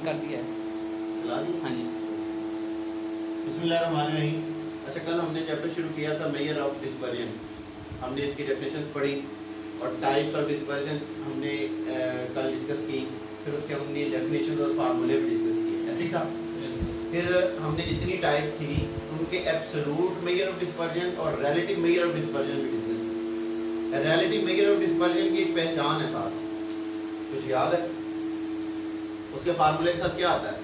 कर दिया है। चला दी? हाँ जी। बिस्मिल्लाहिर्रहमानिर्रहीम। अच्छा, कल हमने चैप्टर शुरू किया था मेजर ऑफ डिस्पर्जन। हमने इसकी डेफिनेशंस पढ़ी और टाइप्स ऑफ डिस्पर्जन हमने कल डिस्कस की। फिर उसके हमने डेफिनेशंस और फार्मूले भी डिस्कस किए, ऐसे ही था। फिर हमने जितनी टाइप थी उनके एब्सोल्यूट मेजर ऑफ डिस्पर्जन और रिलेटिव मेजर ऑफ डिस्पर्जन भी डिस्कस किए। रिलेटिव मेजर ऑफ डिस्पर्जन की एक पहचान है साथ, कुछ याद है? उसके फार्मूले के साथ क्या आता है?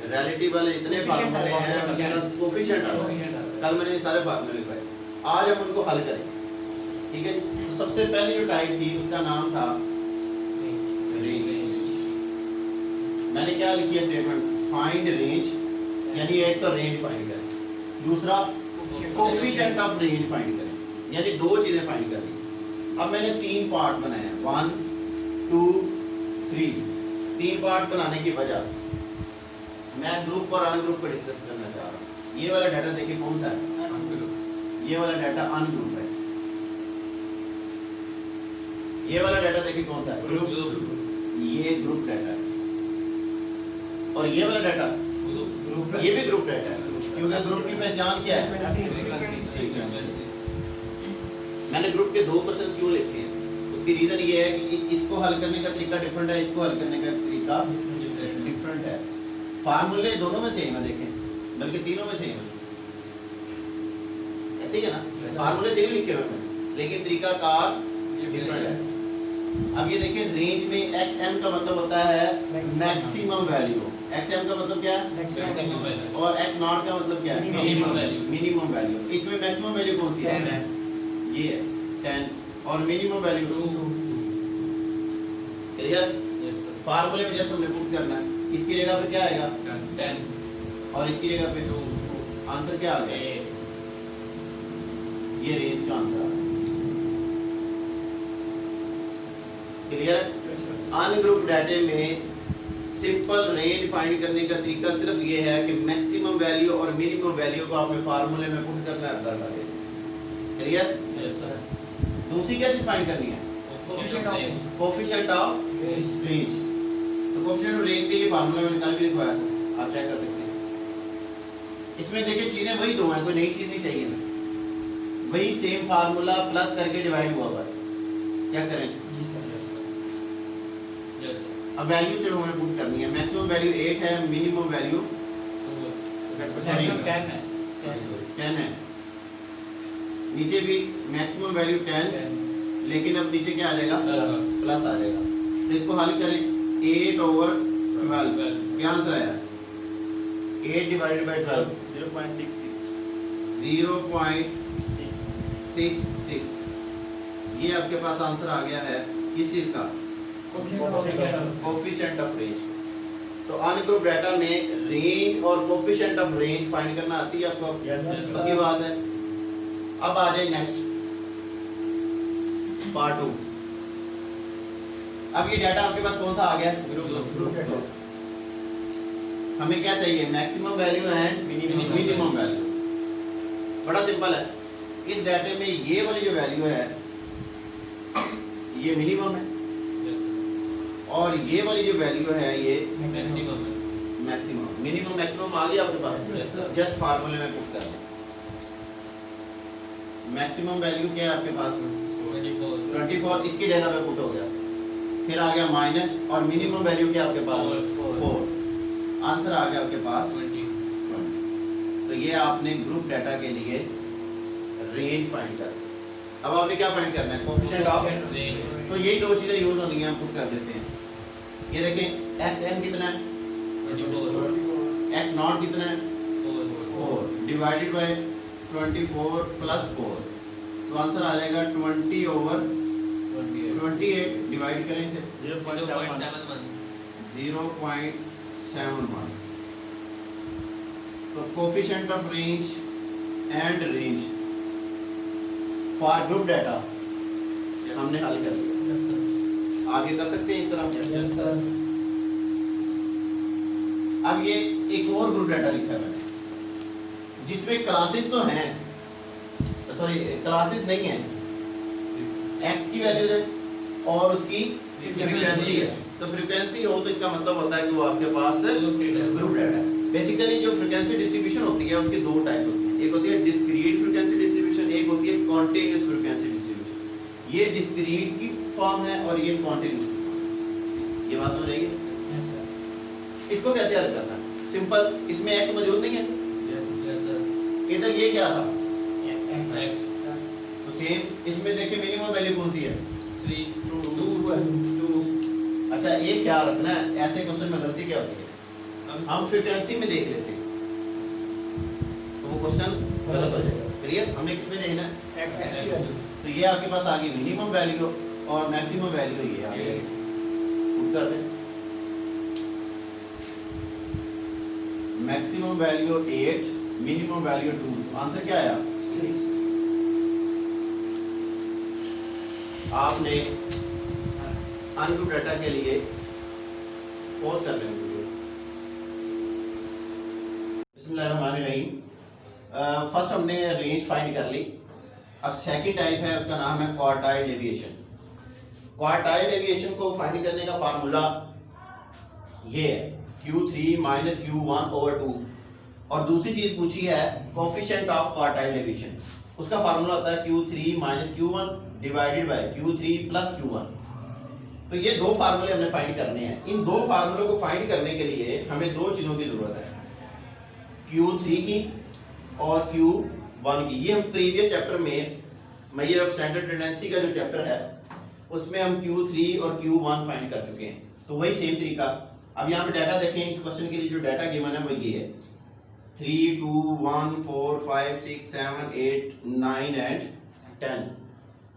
रिलेटिव वाले इतने फार्मूले हैं, उनके साथ कोफिशिएंट आता है। कल मैंने ये सारे फार्मूले लिखवाए, आज हम उनको हल करें, ठीक है जी। तो सबसे पहली जो टाइप थी उसका नाम था रेंज। मैंने क्या लिखी है स्टेटमेंट? फाइंड रेंज, यानी एक तो रेंज फाइंड करें, दूसरा कोफिशिएंट ऑफ रेंज फाइंड करें, यानी दो चीजें फाइंड करें। अब मैंने तीन पार्ट बनाए हैं, 1 2 3। तीन पार्ट बनाने की वजह मैं ग्रुप और अनग्रुप पर डिस्कस करना चाह रहा हूँ। ये वाला डाटा देखिए कौन सा है? ये वाला डाटा अनग्रुप है। ये वाला डाटा देखिए कौन सा है? ग्रुप। ये ग्रुप डाटा है और ये वाला डाटा ये भी ग्रुप डाटा है, क्योंकि ग्रुप की पहचान क्या है? मैंने ग्रुप के दो क्वेश्चन क्यों लिखे हैं, उसकी रीजन ये है कि इसको हल करने का तरीका डिफरेंट है, इसको हल करने का तरीका डिफरेंट है। फार्मूले दोनों में सेम है, देखें, बल्कि तीनों में सेम है, ऐसे ही है ना? फार्मूले सेम लिखे हुए हैं लेकिन तरीका कार डिफरेंट है। अब ये देखें, रेंज में एक्स एम का मतलब होता है मैक्सिमम वैल्यू। एक्स एम का मतलब क्या है? और एक्स नॉट का मतलब क्या है? Minimum value. इसमें मैक्सिमम वैल्यू कौन सी है? ये है 10 और मिनिमम वैल्यू 2। क्लियर? फार्मूले में जस्ट हमने पुट करना है, इसकी जगह पे क्या आएगा? 10 और इसकी जगह पे 2। आंसर क्या आ गया? ये रेंज का आंसर आ गया। क्लियर? अनग्रुप डाटे में सिंपल रेंज फाइंड करने का तरीका सिर्फ ये है कि मैक्सिमम वैल्यू और मिनिमम वैल्यू को आपने फार्मूले में पुट करना है अंदर डाले। क्लियर? Yes sir. दूसरी क्या चीज फाइंड करनी है? Coefficient of range. तो कोफिशिएंट ऑफ रेंज के ये फार्मूला मैंने कल भी लिखवाया था, आप चेक कर सकते हैं। इसमें देखिए चीजें वही दो हैं, कोई नई चीज नहीं चाहिए ना, वही सेम फार्मूला प्लस करके डिवाइड हुआ है। क्या करें? जी सर। अब वैल्यू से हमें पुट करनी है। मैक्सिमम वैल्यू 8 है, मिनिमम वैल्यू 10 है। नीचे भी मैक्सिमम वैल्यू 10, लेकिन अब नीचे क्या आ जाएगा? प्लस आ जाएगा। तो इसको हल करें, 8/12 क्या आंसर आया? 8 डिवाइडेड बाय 12 0.66। ये आपके पास आंसर आ गया है किस चीज का? Coefficient of range. तो अनग्रुप डाटा में रेंज और कोफिशिएंट ऑफ रेंज फाइंड करना आती है आपको? सही बात है। अब आ जाए नेक्स्ट पार्ट 2। अब ये डाटा आपके पास कौन सा आ गया? ग्रुप। हमें क्या चाहिए? Maximum value and minimum value. बड़ा सिंपल है। इस डाटे में ये वाली जो वैल्यू है ये मिनिमम है और ये वाली जो वैल्यू है ये मैक्सिमम है। मैक्सिमम मिनिमम मैक्सिमम आ गया आपके पास? जस्ट फार्मूले में पुट कर दें। मैक्सिमम वैल्यू क्या है आपके पास? 24। इसकी जगह पे पुट हो गया, फिर आ गया माइनस और मिनिमम वैल्यू क्या आपके पास? 4। आंसर आ गया आपके पास 20। तो ये आपने ग्रुप डाटा के लिए रेंज फाइंड कर। अब आपने क्या फाइंड करना है? Coefficient of range. तो यही दो चीजें यूज होनी है, हम पुट कर देते हैं। ये देखें, एक्स एम कितना है? 24। एक्स नॉट कितना है? 4 डिवाइडेड बाय 24 प्लस 4। तो आंसर आ जाएगा 20/28। डिवाइड करें इसे 0.71। तो coefficient of range and range for group data हमने हल कर लिया। आगे कर सकते हैं इस तरह? Yes sir. अब ये एक और ग्रुप डाटा लिखा है मैंने, जिसमें क्लासेस तो हैं, सॉरी क्लासेस नहीं है, एक्स की वैल्यूज है और उसकी फ्रीक्वेंसी है। तो फ्रीक्वेंसी हो तो इसका मतलब होता है कि वो आपके पास ग्रुप डाटा है। बेसिकली जो फ्रीक्वेंसी डिस्ट्रीब्यूशन होती है उसकी दो टाइप होती है, एक होती है डिस्क्रीट फ्रीक्वेंसी डिस्ट्रीब्यूशन, एक होती है कॉन्टिन्यूस फ्रीक्वेंसी डिस्ट्रीब्यूशन। ये डिस्क्रीट की फॉर्म है और ये कॉन्टिन्यूस की फॉर्म है। ये बात समझ आएगी? Yes sir. इसको कैसे हल करना है? सिंपल, इसमें x मौजूद नहीं है, यस सर। इधर ये क्या था? एक्स तो सेम इसमें देखिए मिनिमम वैल्यू कौन सी है? 3 2 अच्छा एक ख्याल रखना है, ऐसे क्वेश्चन में गलती क्या होती है, हम फ्रीक्वेंसी में देख लेते हैं तो वो क्वेश्चन गलत हो जाएगा। क्लियर? हमने किस में देखना है? एक्स तो ये आपके पास आ गई मिनिमम वैल्यू और मैक्सिमम वैल्यू ये आ गई। पुट कर दें, maximum value 8, minimum value 2, answer क्या आया? 6। आपने अनग्रुप डाटा के लिए पॉज कर लें वीडियो। बिस्मिल्लाहिर्रहमानिर्रहीम। फर्स्ट हमने रेंज फाइंड कर ली। अब सेकंड टाइप है, उसका नाम है क्वार्टाइल डेविएशन। क्वार्टाइल डेविएशन को फाइंड करने का फार्मूला ये है Q3 माइनस Q1/2। और दूसरी चीज पूछी है कोफिशिएंट ऑफ क्वार्टाइल डेविएशन, उसका फार्मूला होता है Q3 minus Q1 divided by Q3 plus Q1। तो ये दो फार्मूले हमने फाइंड करने हैं। इन दो फार्मूलों को फाइंड करने के लिए हमें दो चीजों की जरूरत है, Q3 की और Q1 की। ये हम प्रीवियस चैप्टर में मेजर ऑफ स्टैंडर्ड टेंडेंसी का जो चैप्टर है उसमें हम Q3 और Q1 फाइंड कर चुके हैं। तो वही सेम तरीका। अब यहाँ पे डाटा देखें, इस क्वेश्चन के लिए जो डाटा गिवन है वो ये है 3 2 1 4 5 6 7 8 9 एंड 10।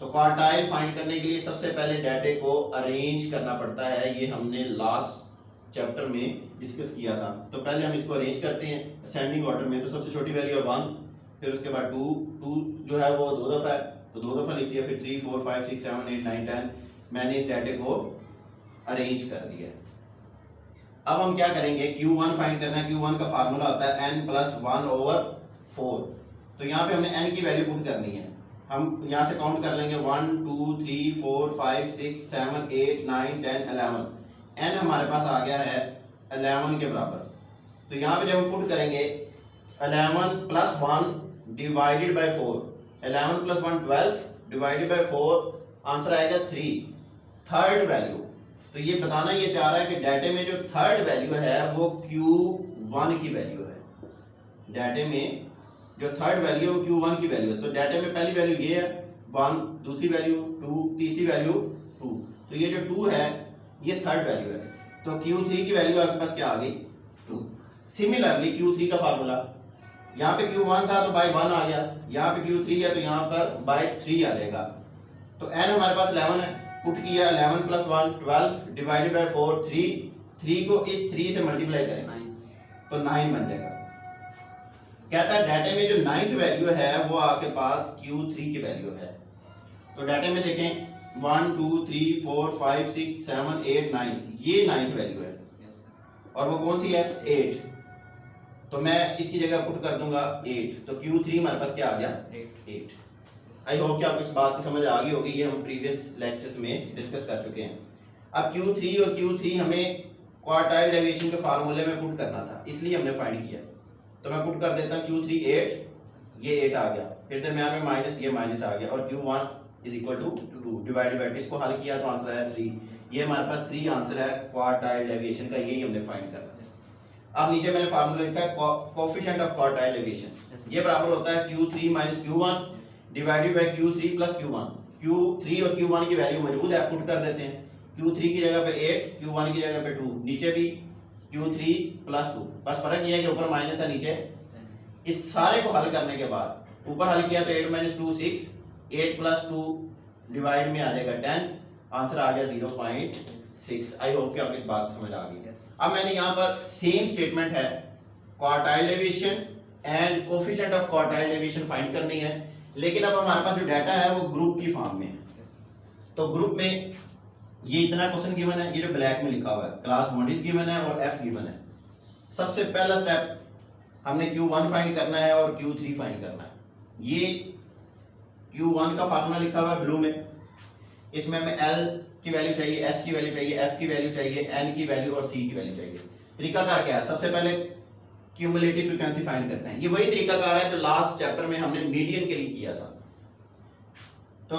तो क्वार्टाइल फाइंड करने के लिए सबसे पहले डाटे को अरेंज करना पड़ता है। ये हमने लास्ट चैप्टर में डिस्कस किया था। तो पहले हम इसको अरेंज करते हैं असेंडिंग ऑर्डर में। तो सबसे छोटी वैल्यू है 1, फिर उसके बाद 2 जो है वो दो दफ़ा है तो दो दफ़ा लिख दिया, फिर 3 4 5 6 7 8 9 10। मैंने इस डाटे को अरेंज कर दिया। अब हम क्या करेंगे, Q1 फाइंड करना है। Q1 का फार्मूला होता है n+1/4। तो यहाँ पे हमने n की वैल्यू पुट करनी है। हम यहाँ से काउंट कर लेंगे 1 2 3 4 5 6 7 8 9 10 11। n हमारे पास आ गया है 11 के बराबर। तो यहाँ पे जब हम पुट करेंगे 11 + 1 divided by 4, 11 + 1 12 divided by 4, answer आएगा 3, थर्ड वैल्यू। तो ये बताना ये चाह रहा है कि डाटे में जो थर्ड वैल्यू है वो Q1 की वैल्यू है। डाटे में जो थर्ड वैल्यू है वो Q1 की वैल्यू है। तो डाटे में पहली वैल्यू ये है 1, दूसरी वैल्यू 2, तीसरी वैल्यू 2। तो ये जो 2 है ये थर्ड वैल्यू है। तो Q3 की वैल्यू आपके पास क्या आ गई? 2। सिमिलरली Q3 का फार्मूला, यहाँ पे Q1 था तो बाय 1 आ गया, यहाँ पे Q3 है तो यहाँ पर बाय 3 आ जाएगा। तो n हमारे पास 11 है, पुट किया 11 + 1 12 डिवाइडेड बाय 4 3 को इस 3 से मल्टीप्लाई करें तो 9 बन जाएगा। कहता है डाटे में जो 9th वैल्यू है वो आपके पास Q3 की वैल्यू है। तो डाटे में देखें 1 2 3 4 5 6 7 8 9, ये 9th वैल्यू है और वो कौन सी है? 8। तो मैं इसकी जगह पुट कर दूंगा 8। तो Q3 हमारे पास क्या आ गया? 8। आई होप कि आपको इस बात की समझ आ गई होगी। ये हम प्रीवियस लेक्चर्स में डिस्कस कर चुके हैं। अब Q3 और Q3 हमें क्वार्टाइल डेविएशन के फार्मूले में पुट करना था, इसलिए हमने फाइंड किया। तो मैं पुट कर देता हूँ Q3 8, ये 8 आ गया, फिर दरम्यान में माइनस, ये माइनस आ गया और Q1 = 2 डिवाइडेड बाय, इसको हल किया तो आंसर आया 3। ये हमारे पास 3 आंसर है क्वार्टाइल डेविएशन का, यही हमने फाइंड करना है। अब नीचे मैंने फार्मूला लिखा है कोएफिशिएंट ऑफ क्वार्टाइल डेविएशन। ये बराबर होता है Q3 - Q1 divided by Q3 + Q1। Q3 और Q1 की वैल्यू मौजूद है, पुट कर देते हैं। Q3 की जगह पे 8, Q1 की जगह पे 2, नीचे भी Q3 + 2, बस फर्क ये है कि ऊपर माइनस है, नीचे। इस सारे को हल करने के बाद ऊपर हल किया तो 8 - 2 6, 8 + 2 डिवाइड में आ जाएगा 10, आंसर आ गया 0.6। आई होप कि आपको इस बात समझ आ गई। अब मैंने यहाँ पर सेम स्टेटमेंट है, quartile deviation and coefficient of quartile deviation find करनी है, लेकिन अब हमारे पास जो डाटा है वो ग्रुप की फॉर्म में है। तो ग्रुप में ये इतना क्वेश्चन गिवन है, ये जो ब्लैक में लिखा हुआ है क्लास बाउंड्रीज गिवन है और F गिवन है। सबसे पहला स्टेप हमने Q1 फाइंड करना है और Q3 फाइंड करना है। ये Q1 का फार्मूला लिखा हुआ है ब्लू में, इसमें मैं L की वैल्यू चाहिए, एच की वैल्यू चाहिए, एफ की वैल्यू चाहिए, एन की वैल्यू और सी की वैल्यू चाहिए। तरीकाकार क्या है? सबसे पहले क्यूमुलेटिव फ्रीक्वेंसी फाइंड करते हैं। ये वही तरीकाकार है जो लास्ट चैप्टर में हमने मीडियन के लिए किया था। तो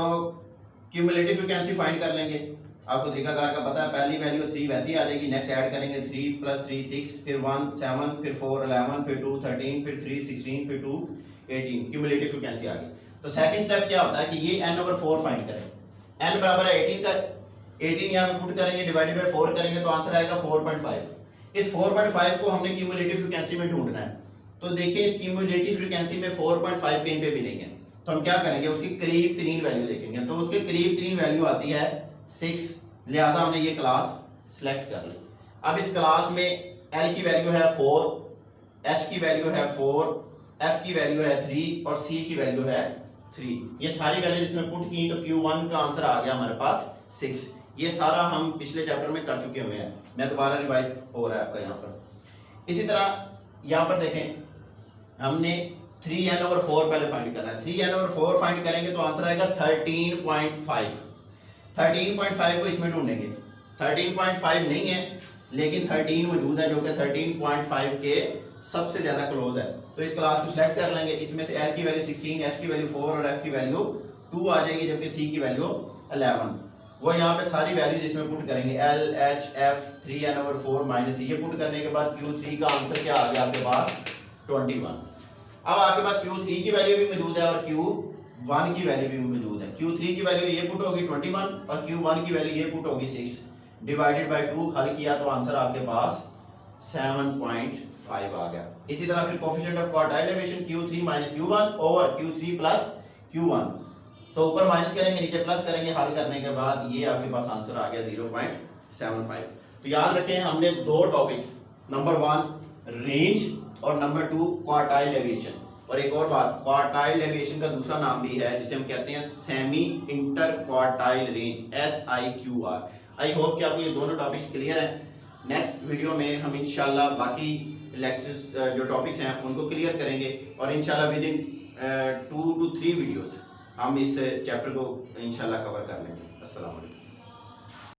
क्यूमुलेटिव फ्रीक्वेंसी फाइंड कर लेंगे, आपको तरीकाकार का पता है। पहली वैल्यू 3 वैसे ही आ जाएगी, नेक्स्ट ऐड करेंगे 3 + 3 6, फिर 1 7, फिर 4 11, फिर 2 13, फिर 3 16, फिर 2 18, क्यूमुलेटिव फ्रीक्वेंसी आ गई। तो सेकंड स्टेप क्या होता है कि ये n/4 फाइंड करें। n बराबर है 18 का, 18 यहाँ पे पुट करेंगे, डिवाइडेड बाय 4 करेंगे तो आंसर आएगा 4.5। इस 4.5 को हमने क्यूमुलेटिव फ्रीक्वेंसी में ढूंढना है। तो देखिए इस क्यूमुलेटिव फ्रीक्वेंसी में 4.5 कहीं पे भी नहीं है, तो हम क्या करेंगे, उसकी करीब तरीन वैल्यू देखेंगे। तो उसके करीब तरीन वैल्यू आती है 6, लिहाजा हमने ये क्लास सेलेक्ट कर ली। अब इस क्लास में L की वैल्यू है 4, H की वैल्यू है 4, F की वैल्यू है 3 और C की वैल्यू है 3। ये सारी वैल्यू इसमें पुट की तो Q1 का आंसर आ गया हमारे पास 6। ये सारा हम पिछले चैप्टर में कर चुके हुए हैं, मैं दोबारा रिवाइज हो रहा है आपका यहाँ पर। इसी तरह यहाँ पर देखें, हमने 3n/4 पहले फाइंड करना है। 3n/4 फाइंड करेंगे तो आंसर आएगा 13.5। 13.5 को इसमें ढूंढेंगे, 13.5 नहीं है लेकिन 13 मौजूद है जो कि 13.5 के सबसे ज्यादा क्लोज है। तो इस क्लास को सिलेक्ट कर लेंगे। इसमें से L की वैल्यू 16, H की वैल्यू 4 और F की वैल्यू 2 आ जाएगी, जबकि C की वैल्यू 11। वो यहाँ पे सारी वैल्यूज इसमें पुट करेंगे, L H F 3n/4 minus ये पुट करने के बाद Q3 का आंसर क्या आ गया आपके पास 21। अब आपके पास Q3 की वैल्यू भी मौजूद है और Q1 की वैल्यू भी मौजूद है। Q3 की वैल्यू ये पुट होगी 21 और Q1 की वैल्यू ये पुट होगी 6, डिवाइडेड बाय 2 हल किया तो आंसर आपके पास 7.5 आ गया। इसी तरह फिर coefficient of quartile elevation Q3 - Q1 over Q3 + Q1, तो ऊपर माइनस करेंगे नीचे प्लस करेंगे, हल करने के बाद ये आपके पास आंसर आ गया 0.75। तो याद रखें हमने दो टॉपिक्स, नंबर 1 रेंज और नंबर 2 क्वार्टाइल एलिवेशन। और एक और बात, क्वार्टाइल एलिवेशन का दूसरा नाम भी है जिसे हम कहते हैं semi inter quartile range, SIQR। I hope कि आपको ये दोनों टॉपिक्स क्लियर हैं। नेक्स्ट वीडियो में हम इंशाल्लाह बाकी लेक्चर्स जो टॉपिक्स हैं उनको क्लियर करेंगे और इंशाल्लाह विद इन 2 to 3 वीडियोस हम इस चैप्टर को इंशाल्लाह कवर कर लेंगे। अस्सलाम वालेकुम।